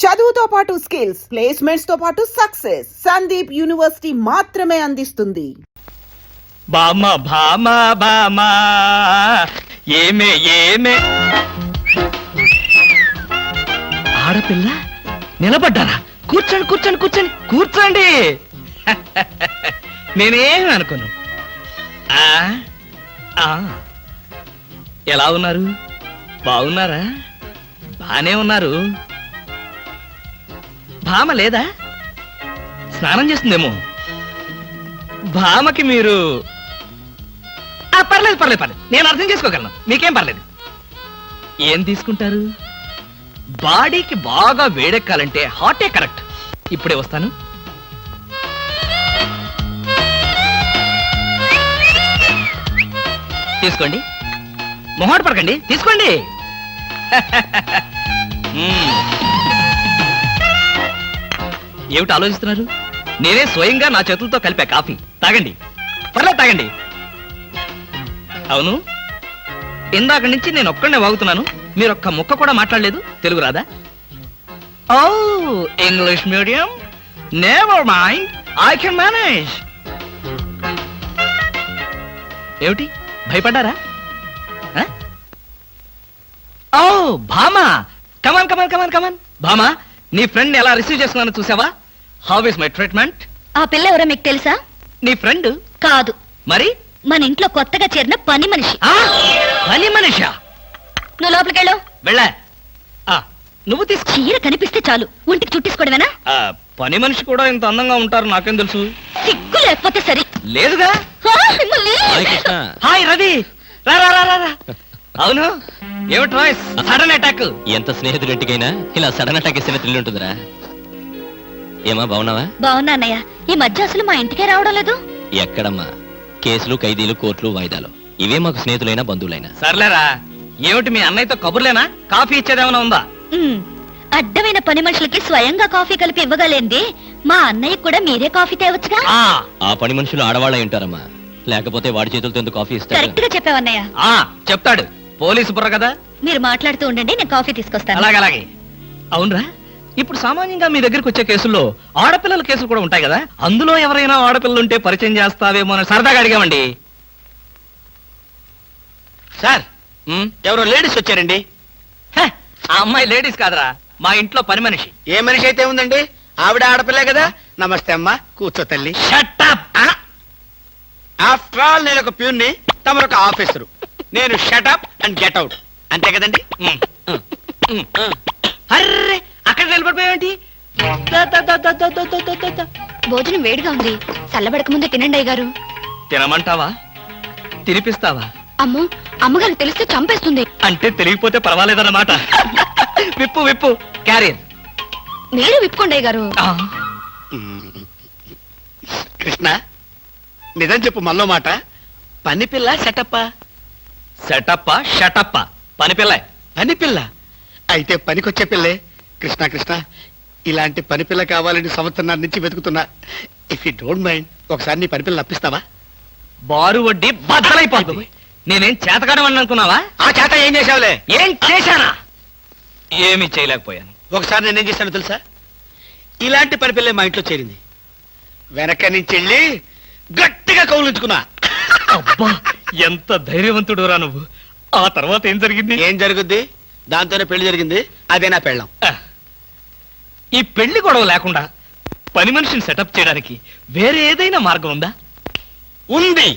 చదువుతో పాటు skills, placements తో పాటు సక్సెస్ సందీప్ యూనివర్సిటీ మాత్రమే అందిస్తుంది. బామా బామా బామా ఏమే ఏమే ఆడపిల్ల నిలబడ్డారా? కూర్చోండి కూర్చోండి కూర్చోండి కూర్చోండి. నేనేం అనుకోను. ఎలా ఉన్నారు? బాగున్నారా? బానే ఉన్నారు. భామ లేదా? స్నానం చేస్తుందేమో. భామకి మీరు పర్లేదు పర్లేదు పర్లేదు, నేను అర్థం చేసుకోగలను, మీకేం పర్లేదు. ఏం తీసుకుంటారు? బాడీకి బాగా వేడెక్కాలంటే హాటే కరెక్ట్. ఇప్పుడే వస్తాను. తీసుకోండి, మొహాట పడకండి, తీసుకోండి. ఏమిటి ఆలోచిస్తున్నారు? నేనే స్వయంగా నా చేతులతో కలిపా కాఫీ. తాగండి, పర్లేదు తాగండి. అవును, ఇందాక నుంచి నేను ఒక్కడనే వాగుతున్నాను, మీరు ఒక్క ముక్క కూడా మాట్లాడలేదు. తెలుగు రాదా? Oh, English medium. Never mind, I can manage. ఏమిటి భయపడ్డారా? ఓ భామా, కమాన్ కమాన్ కమాన్ కమాన్. భామా, నీ ఫ్రెండ్ ఎలా రిసీవ్ చేస్తున్నానో చూసావా? How is my treatment? ఆ పిల్ల ఎవరో మీకు తెలుసా? నీ ఫ్రెండ్ కాదు. మరి? మన ఇంట్లో కొత్తగా చేరిన పని మనిషి. పని మనిషా? నువ్వు లోపలికెళ్ళు. వెళ్ళా. నువ్వు తీసుకో. చీర కనిపిస్తే చాలు ఒంటికి చుట్టేసుకోవడమేనా? పని మనిషి కూడా ఇంత అందంగా ఉంటారు నాకేం తెలుసు. సిగ్గు లేకపోతే సరి. లేదుగా. హాయ్ రవి, రా రా రా రా. అవును, ఏమిటి రాయ్స్ సడన్ అటాక్? ఎంత స్నేహితుడింటికైనా ఇలా సడన్ అటాక్ ఇస్తే థ్రిల్ ఉంటుందిరా. ఏమా బాగున్నావా? బాగున్నా అన్నయ్య. ఈ మధ్య అసలు మా ఇంటికే రావడం లేదు. ఎక్కడమ్మా, కేసులు, ఖైదీలు, కోర్టులు, వాయిదాలు, ఇవే మాకు స్నేహితులైనా బంధువులైనా. సర్లేరా, ఏమిటి మీ అన్నయ్యతో కబుర్లేనా? కాఫీ ఇచ్చేదేమైనా ఉందా? అడ్డమైన పని మనుషులకి స్వయంగా కాఫీ కలిపి ఇవ్వగలేంది మా అన్నయ్య కూడా మీరే కాఫీ తేవచ్చుగా. ఆ పని మనుషులు ఆడవాళ్ళై ఉంటారమ్మా, లేకపోతే వాడి చేతులతో ఎందుకు కాఫీ ఇస్తారు? కరెక్ట్ గా చెప్పావన్నయ్య. చెప్తాడు, పోలీసు బుర్ర కదా. మీరు మాట్లాడుతూ ఉండండి, నేను కాఫీ తీసుకొస్తాను. అలాగే అలాగే. అవునరా, ఇప్పుడు సామాన్యంగా మీ దగ్గరికి వచ్చే కేసుల్లో ఆడపిల్లల కేసులు కూడా ఉంటాయి కదా, అందులో ఎవరైనా ఆడపిల్లలు ఉంటే పరిచయం చేస్తావేమో అని సరదాగా అడిగామండి. సార్, ఎవరో లేడీస్ వచ్చారండి. ఆ అమ్మాయి లేడీస్ కాదరా, మా ఇంట్లో పని మనిషి. ఏ మనిషి అయితే ఉందండి, ఆవిడ ఆడపిల్లే కదా. నమస్తే అమ్మా, కూర్చో తల్లి. Shut up. ఆఫ్టర్ ఆల్ నేను ఒక ప్యూన్ని, తమరొక ఆఫీసరు. నేను shut up and get out, అంతే కదండి. అర్రే, అక్కడ నిలబడిపోయావేంటి? భోజనం వేడిగా ఉంది, చల్లబడక ముందే తినండి అయ్యగారు. తినమంటావా? తినిపిస్తావా? అమ్మో, అమ్మగారు తెలిస్తే చంపేస్తుంది. అంటే తెలియకపోతే పర్వాలేదన్నమాట. విప్పు విప్పు, క్యారియర్. మీరు విప్పుకోండి అయ్యగారు. కృష్ణ, నిజం చెప్పు, మళ్ళో మాట. పని పిల్ల సెటప్పా? సెటప్పా షటప్పా? పని పిల్ల. పని పిల్ల అయితే పనికొచ్చే పిల్లే. కృష్ణ కృష్ణ, ఇలాంటి పని పిల్ల కావాలని సంవత్సరం నుంచి వెతుకుతున్నా. ఇఫ్ యూ డోంట్ మైండ్, ఒకసారి నీ పని పిల్ల అప్పిస్తావా? బారు వడ్డీ బద్దలైపోతుంది. నేనేం చేతకాడమని అనుకున్నావా? ఆ చేత ఏం చేసావులే? ఏం చేశానా? ఏమీ చేయలేకపోయాను. ఒకసారి నేనేం చేశాను తెలుసా? ఇలాంటి పని పిల్లే మా ఇంట్లో చేరింది. వెనక నుంచి వెళ్ళి గట్టిగా కౌలించుకున్నా. అబ్బా, ఎంత ధైర్యవంతుడు రా నువ్వు. ఆ తర్వాత ఏం జరిగింది? ఏం జరుగుద్ది? దాంతోనే పెళ్లి జరిగింది. అదే నా పెళ్ళం. ఈ పెళ్లి గొడవ లేకుండా పని మనిషిని సెటప్ చేయడానికి వేరే ఏదైనా మార్గం ఉందా? ఉంది.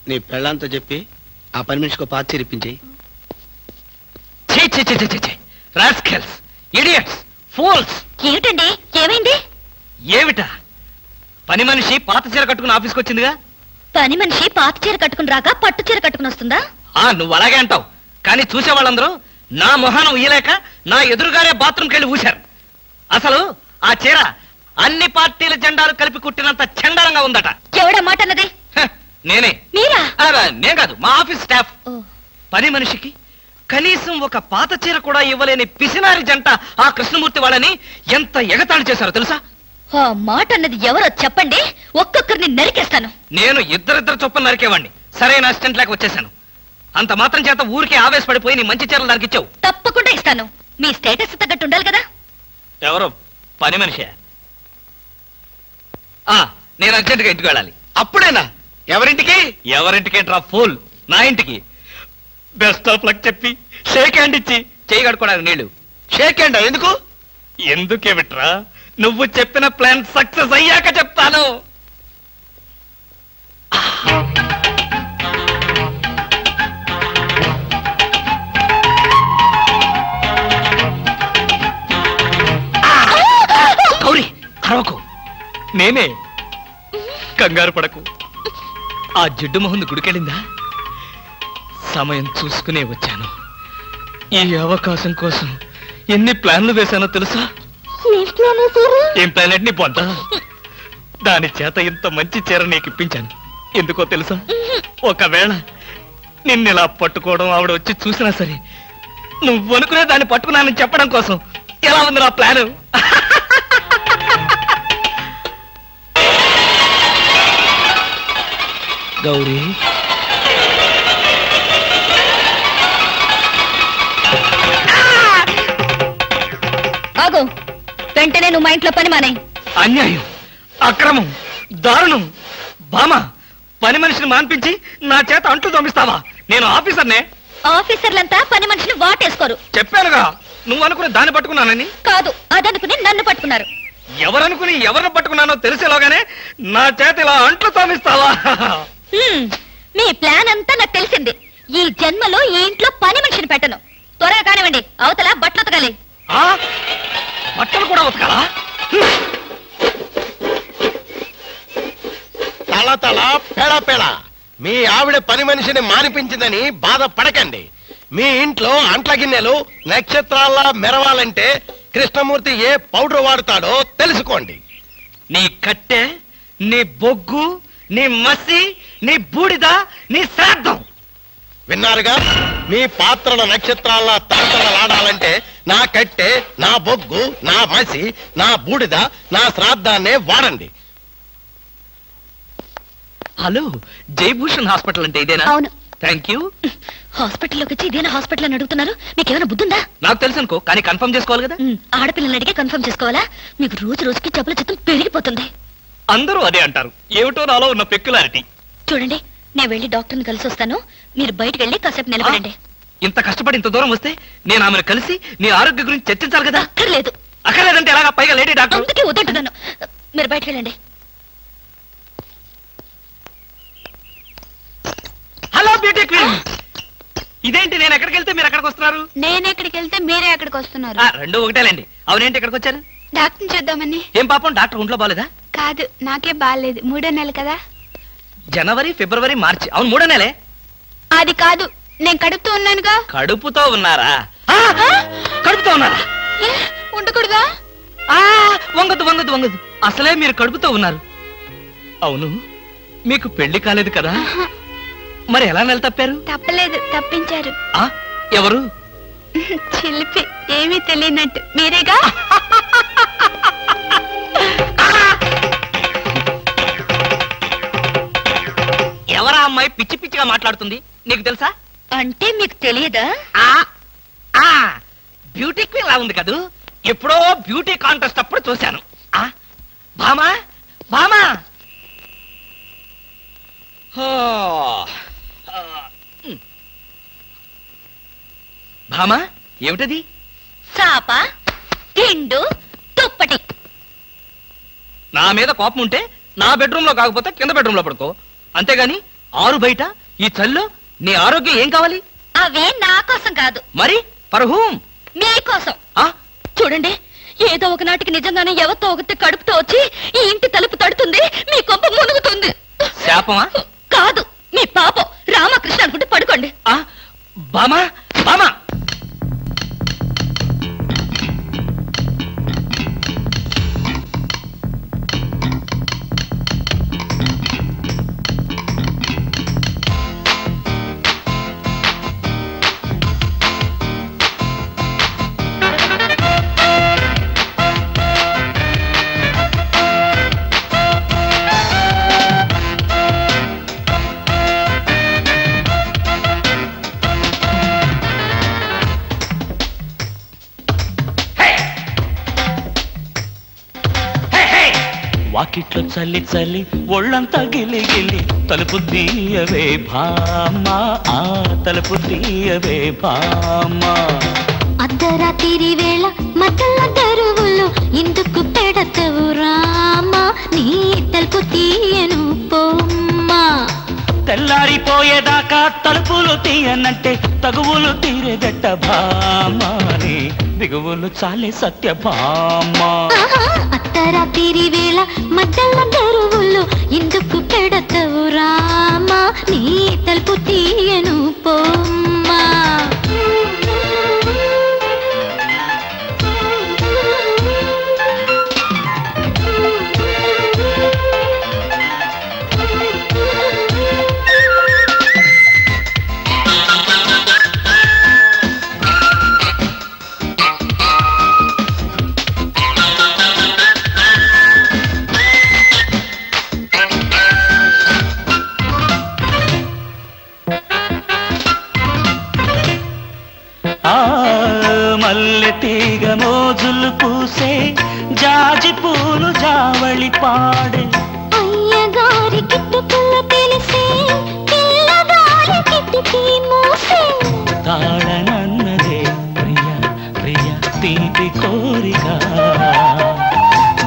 నీ పెళ్ళంతో చెప్పి ఆ పని మనిషికి పాత చిరిపించి. Rascals, idiots, fools. ఏమిటండి, ఏమైంది? ఏమిటా? పని మనిషి పాత చీర కట్టుకుని ఆఫీస్కి వచ్చిందిగా. పని మనిషి పాత చీర కట్టుకుని రాక పట్టు చీర కట్టుకుని వస్తుందా? నువ్వు అలాగే అంటావు, కానీ చూసే వాళ్ళందరూ నా మొహాన్ని ఉయ్యలేక నా ఎదురుగానే బాత్రూమ్కి వెళ్ళి ఊశారు. అసలు ఆ చీర అన్ని పార్టీల జెండాలు కలిపి కుట్టినంత చండాలంగా ఉందట. ఎవడా మాట అన్నది? నేనే. మీరా? నేను కాదు, మా ఆఫీస్ స్టాఫ్. పని మనిషికి కనీసం ఒక పాత చీర కూడా ఇవ్వలేని పిసినారి జంట ఆ కృష్ణమూర్తి వాళ్ళని ఎంత ఎగతాళి చేశారో తెలుసా? ఆ మాట అన్నది ఎవరో చెప్పండి, ఒక్కొక్కరిని నరికేస్తాను. నేను ఇద్దరిద్దరు చొప్పున నరికేవాడిని, సరైన అసిస్టెంట్ లేక వచ్చేసాను. అంత మాత్రం చేత ఊరికే ఆవేశపడిపోయి నీ మంచి చీరలు దానికి ఇచ్చావు. తప్పకుండా ఇస్తాను. మీ స్టేటస్ తగ్గట్టు ఉండాలి కదా. ఎవరో పని మనిషి. నేను అర్జెంటుగా ఇంటికి వెళ్ళాలి. అప్పుడేనా? ఎవరింటికి? ఎవరింటికేంట్రా ఫూల్, నా ఇంటికి. బెస్ట్ ఆఫ్ లక్ చెప్పి షేక్ హ్యాండ్ ఇచ్చి చేయి కడుకోవడానికి నీళ్లు. షేక్ హ్యాండ్ ఎందుకు? ఎందుకే బిట్రా, నువ్వు చెప్పిన ప్లాన్ సక్సెస్ అయ్యాక చెప్తాను. గౌరీ అరవకు, నేనే. కంగారు పడకు. ఆ జిడ్డు మొహంది గుడికెళ్ళిందా? సమయం చూసుకునే వచ్చాను. ఈ అవకాశం కోసం ఎన్ని ప్లాన్లు వేశానో తెలుసా? ఏం ప్లాన్ అంటే నీ పొంత. దాని చేత ఇంత మంచి చీర నీకు ఇప్పించాను. ఎందుకో తెలుసా? ఒకవేళ నిన్నెలా పట్టుకోవడం ఆవిడ వచ్చి చూసినా సరే నువ్వు అనుకునే దాన్ని పట్టుకున్నానని చెప్పడం కోసం. ఎలా ఉంది నా ప్లాను? గౌరీ, ఆగు. వెంటనే నువ్వు మా ఇంట్లో పని మానే. అన్యాయం, అక్రమం, దారుణం. బామ, పని మనిషిని మాన్పించి నా చేత అంట్లు తోమిస్తావా? నేను ఆఫీసర్నే. ఆఫీసర్లంతా పని మనిషిని వాటేసుకోరు. చెప్పానుగా, నువ్వు అనుకుని దాన్ని పట్టుకున్నానని. కాదు, అదనుకుని నన్ను పట్టుకున్నారు. ఎవరనుకుని ఎవరిని పట్టుకున్నానో తెలిసేలోగానే నా చేత ఇలా అంట్లు తోమిస్తావా? మీ ప్లాన్ అంతా నాకు తెలిసింది. ఈ జన్మలో ఈ ఇంట్లో పని మనిషిని పెట్టను. త్వరగా కానివ్వండి, అవతల బట్టలు ఉతకాలి. బట్టలు కూడా ఉతకాలా? తల తల పెడ పెడ మీ ఆవిడ పని మనిషిని మానిపించిందని బాధపడకండి. మీ ఇంట్లో అంట్ల గిన్నెలు నక్షత్రాల్లా మెరవాలంటే కృష్ణమూర్తి ఏ పౌడర్ వాడతాడో తెలుసుకోండి. నీ కట్టె, నీ బొగ్గు, నీ మసి, నీ బూడిద, నీ శ్రాద్ధం. విన్నారుగా? మీ పాత్రల నక్షత్రాల్లా తలతలలాడాలంటే నా కట్టె, నా బొగ్గు, నా మసి, నా బూడిద, నా శ్రాద్ధాన్నే వాడండి. హలో, జయభూషణ్ హాస్పిటల్ అంటే ఇదేనా? అవును. Thank you. హాస్పిటల్లోకి వచ్చి ఇదేనా హాస్పిటల్ అని అడుగుతున్నారు? మీకేమైనా బుద్ధుందా? నాకు తెలుసు అనుకో, కానీ కన్ఫర్మ్ చేసుకోవాలి కదా. ఆడపిల్లలు అడిగే కన్ఫర్మ్ చేసుకోవాలా? మీకు రోజు రోజుకి జబ్బుల చిత్తం పెరిగిపోతుంది. అందరూ అదే అంటారు. ఏమిటో నాలో ఉన్న పెక్యులారిటీ. చూడండి, నేను వెళ్ళి డాక్టర్ని కలిసి వస్తాను. మీరు బయటకు వెళ్ళి కాసేపు నిలబడండి. ఇంత కష్టపడి ఇంత దూరం వస్తే నేను ఆమెను కలిసి నీ ఆరోగ్య గురించి చర్చించాలి కదా. అక్కర్లేదు. అక్కర్లేదంటే ఎలాగా? పైగా లేడీ డాక్టర్. అందుకే వద్దంటున్నాను. మీరు బయటకు వెళ్ళండి. హలో బ్యూటీ క్వీన్, ఇదేంటి నేను ఎక్కడికి వెళ్తే మీరు ఎక్కడికి వస్తున్నారు? నేను ఎక్కడికి వెళ్తే మీరే ఎక్కడికి వస్తున్నారు. రెండు ఒకటేలేండి. అవునేంటి ఎక్కడికి వచ్చారు? డాక్టర్ చూద్దామని. ఏం పాపం, డాక్టర్ ఒంట్లో బాలేదా? కాదు, నాకే బాగాలేదు. 3వ నెల కదా. జనవరి, ఫిబ్రవరి, మార్చి. అవును, 3వ నెలే. అది కాదు, నేను కడుపుతూ ఉన్నానుగా. కడుపుతో ఉన్నారా? కడుపుతో ఉన్నారా? ఏ, ఉండకూడదా? వంగదు వంగదు వంగదు. అసలే మీరు కడుపుతో ఉన్నారు. అవును, మీకు పెళ్లి కాలేదు కదా? మరి ఎలా నెల తప్పారు? తప్పలేదు, తప్పించారు. ఎవరు? చిలిపి, ఏమీ తెలియనట్టు. మీరేగా? ఎవరా అమ్మాయి పిచ్చి పిచ్చిగా మాట్లాడుతుంది? నీకు తెలుసా? అంటే మీకు తెలియదా? బ్యూటీ క్వీన్ లా ఉంది కదూ. ఎప్పుడో బ్యూటీ కాంటెస్ట్ అప్పుడు చూశాను. భామా, భామా. భామా, ఏమిటది? చాప, తిండు, తుప్పటి. నా మీద కోపం ఉంటే నా బెడ్రూమ్ లో కాకపోతే కింద బెడ్రూమ్ లో పడుకో. అంతేగాని ఆరు బయట ఈ చలిలో నీ ఆరోగ్యం ఏం కావాలి? అవే నా కోసం కాదు. మరి ఫర్ హూమ్? మీకోసం. చూడండి, ఏదో ఒక నాటికి నిజంగానే ఎవరితో ఒకటి కడుపుతో వచ్చి ఈ ఇంటి తలుపు తడుతుంది, మీ కొంప మునుగుతుంది. శాపమా? కాదు, మీ పాపం. రామకృష్ణ అనుకుంటే పడుకోండి. బామా, బామా. వాకిట్లో చల్లి చల్లి ఒళ్ళంతా గిలి గిలి తలుపు తీయవే భామా, ఆ తలుపు తీయవే భామా. అర్ధరాత్రి వేళ మధ్యల తెరువులు ఎందుకు పెడతవు రామా, నీ తలుపు తీయను పోమ్మా. తెల్లారిపోయేదాకా తలుపులు తీయనంటే తగువులు తీరేదట భామాని, దిగువులు చాలే సత్య భామా. అర్ధరాత్రి వేళ మధ్యల తెరువులు ఎందుకు పెడతవు రామా, నీ తలుపు తీయను పోమ్మా. మల్లె తీగ మోజులు పూసే జాజి పూలు జావళి పాడే, అయ్యగారి కిట్టుకులు తెలిసే పిల్లగారి కిటికీ మూసే. తాళనన్నదే ప్రియ ప్రియ తీపి కోరిక,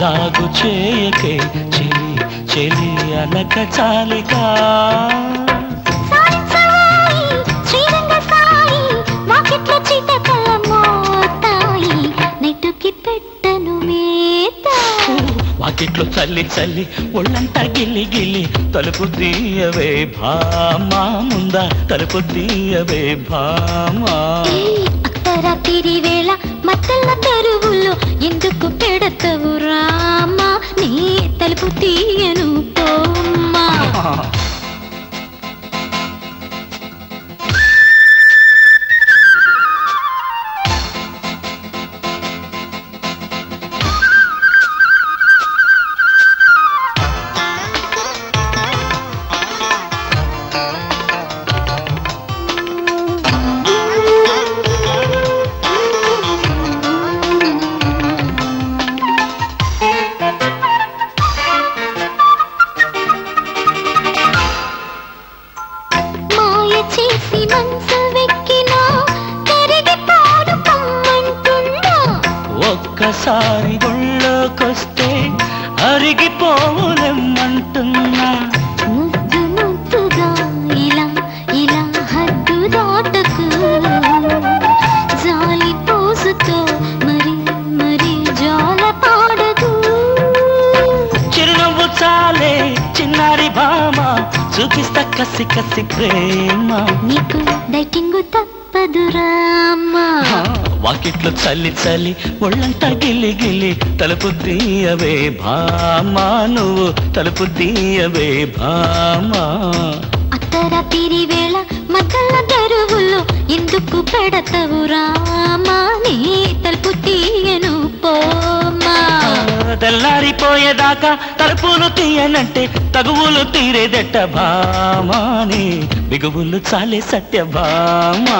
జాగు చేయకే చెలి చెలి అనక చాలిక. వాకిట్లో చల్లి చల్లి ఒళ్ళంతా గిల్లి గిల్లి తలుపు తీయవే భామా, ముందా తలుపు తీయవే భామా. అర్ధరాత్రి వేళ మధ్యల తెరువులు ఎందుకు పెడతవు రామా, నీ తలుపు తీయను పోమ్మా. ఒక్కసారి గుళ్ళోకొస్తే అరిగిపోవులెమ్మంటున్నా. ముద్దు ముద్దుగా ఇలా ఇలా హద్దు దాటకు, జాలి పోసుతో మరి మరి జాల పాడదు. చిరునవ్వు చాలే చిన్నారి భామ, చూపిస్తా కసి కసి ప్రేమ. నీకు డైటింగ్ తప్పదు రామా. వాకిట్లో చల్లి చల్లి ఒళ్ళంతా గిల్లి గిల్లి తలుపు తీయవే భామా, నువ్వు తలుపు తీయవే భామా. అర్ధరాత్రి వేళ మధ్యల తెరువులు ఎందుకు పెడతవు రామా, నీ తలుపు తీయను పోమ్మా. తెల్లారిపోయేదాకా తలుపులు తీయనంటే తగువులు తీరేదట భామాని, బిగువులు చాలే సత్య భామా.